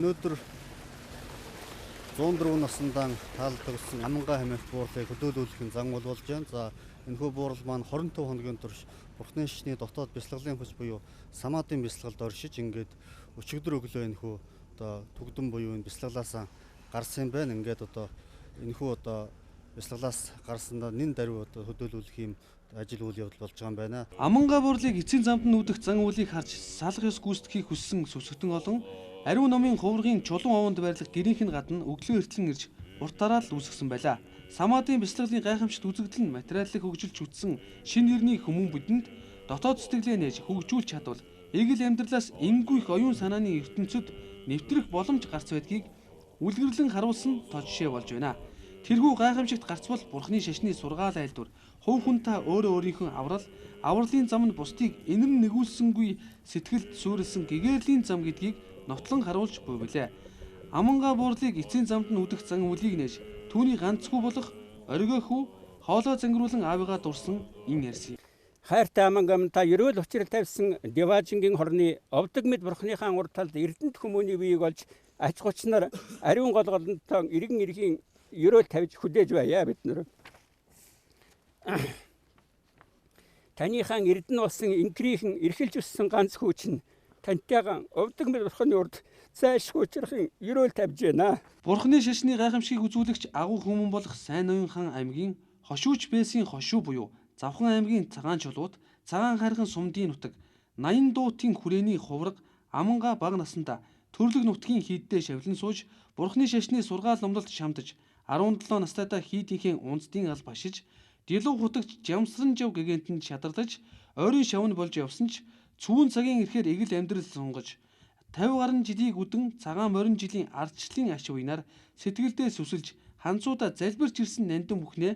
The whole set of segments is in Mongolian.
Өнөөдөр 104 насндаа таалагдсан Амангаа хэмээх буурлыг хөдөөлүүлэхийн зан бол болж байна. За энэхүү буурал маань 25 хоногийн турш Бурхны шашны дотоод бяцлаглалын хүч буюу самаадын бяцлагалд оршиж ингээд өчигдөр өглөө энэхүү одоо түгдэн буюу энэ бяцлаглаасаа гарсан байна. Ингээд одоо энэхүү одоо бяцлаглаас гарсандаа нэн даруй одоо хөдөөлүүлэх юм ажил үйл явдал болж байгаа юм байна. Амангаа буурлыг эцсийн замд нь үүдэх зан үйлийг харж салах ёс гүйцэтгэхийг хүссэн сүсгтэн олон ариун номын хувргийн чулуун овонд байрлах гэрийнх нь гадна өглөө эртлэн ирж уртаараа л үүсгэсэн байлаа. Самаадын бяцлаглалын гайхамшигт үзэгдэл нь материалыг хөгжилж үтсэн шинэ нэрний хүмүүн бидэнд дотоод сэтгэлээ нээж хөгжүүлж чадвал эгэл амьдралаас энгүй их оюун санааны ертөнцид нэвтрэх боломж гарц байдгийг үлгэрлэн харуулсан тод жишээ болж байна. Тэрхүү гайхамшигт гарцвал Бурхны шашны сургаал айлдвар хувь хүн та өөрөө өөрийнхөө авралын замд бусдыг инэрн нэгүүлсэнгүй сэтгэлд суурилсан гэгэрлийн зам гэдгийг нотлон харуулж буй билээ. Амангаа буурлыг эцсийн замд нь үдэх зан үлийг нээж түүний ганцгүй болох оргиохүү хоолой зангируулан аавыгаа дурсан ин ярьсан. Хайртай Амангам та ерөөл учрал тавьсан Деважингийн хорны овдөг мэд Бурхныхаа урд талд эрдэнэт хүмүүний биеийг олж ач гучнаар ариун голголонтой иргэн ирхийн ерөөл тавьж хүлээж байя бид нар. Таныхан эрдэнэ болсон инкрийнхэн эрхэлж өссөн ганц хүүч нь тантайгаан овдөг мэд Бурхны урд зайлшгүй учрахын ерөөл тавьж байна. Бурхны шашны гайхамшигыг үзүүлэгч агуу хүмүүн болох Сайн Ноён хаан аймгийн Хошууч Бээсийн хошуу буюу Завхан аймгийн Цагаан чулууд, Цагаан хайрхан сумдын нутаг, 80 дуутын хүрээний хувраг Амангаа бага насандаа төрлөг нутгийн хийддээ шавлан сууж Бурхны шашны сургаал номлолт шамдаж 17 настайдаа хийдийнхээ унцдын алба башиж Дэлүү хутагч Жамсран жав гэгэнтэнд шадардаж ойрын шавн болж явсан ч цүүн цагийн ирэхээр эгэл амьдрал сунгаж 50 гаруй жилийг үдэн цагаан морин жилийн ардчлалын аш уянаар сэтгэлдээ сүсэлж ханцуудаа залбирч ирсэн нандин бүхнээ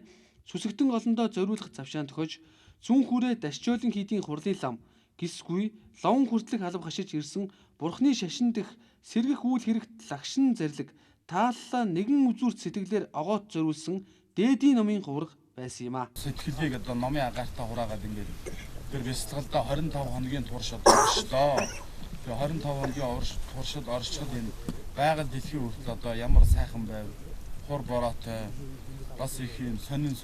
сүсгтэн олондоо зориулах завшаан тохиж зүүн хүрээ дашчоолын хийдийн хурлын лам гисгүй ловн хүртлэх алба хашиж ирсэн Бурхны шашин дэх сэргэх үйл хэрэгт лагшин зарлиг тааллаа нэгэн үзүүрт сэтгэлээр огоот зориулсан дээдийн номын хувраг байсан юм а. Сэтгэлийг одоо номын агаартай хураагаад ингээд тэр бяцлагалдаа 25 хоногийн турш оршлоо. Тэгээ 25 хоногийн туршид оршиход энэ байгаль дэлхийн хүртэл одоо ямар сайхан байв, хур бороотой, бас их юм сонин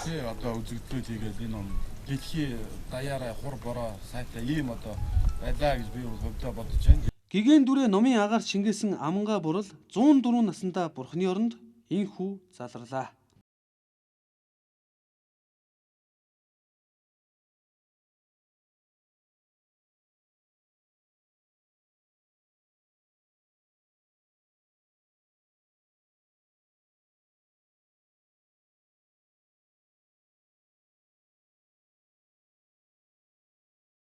тэгээ одоо үзэгдлүүд хийгээд энэ ном дэлхийн даяараа хур бороо сайтай ийм одоо байлаа гэж би хувьдаа бодож байна. Гэгэн дүрээ номын агаар шингээсэн Амангаа бурал 104 наснда Бурхны оронд инхүү залрлаа.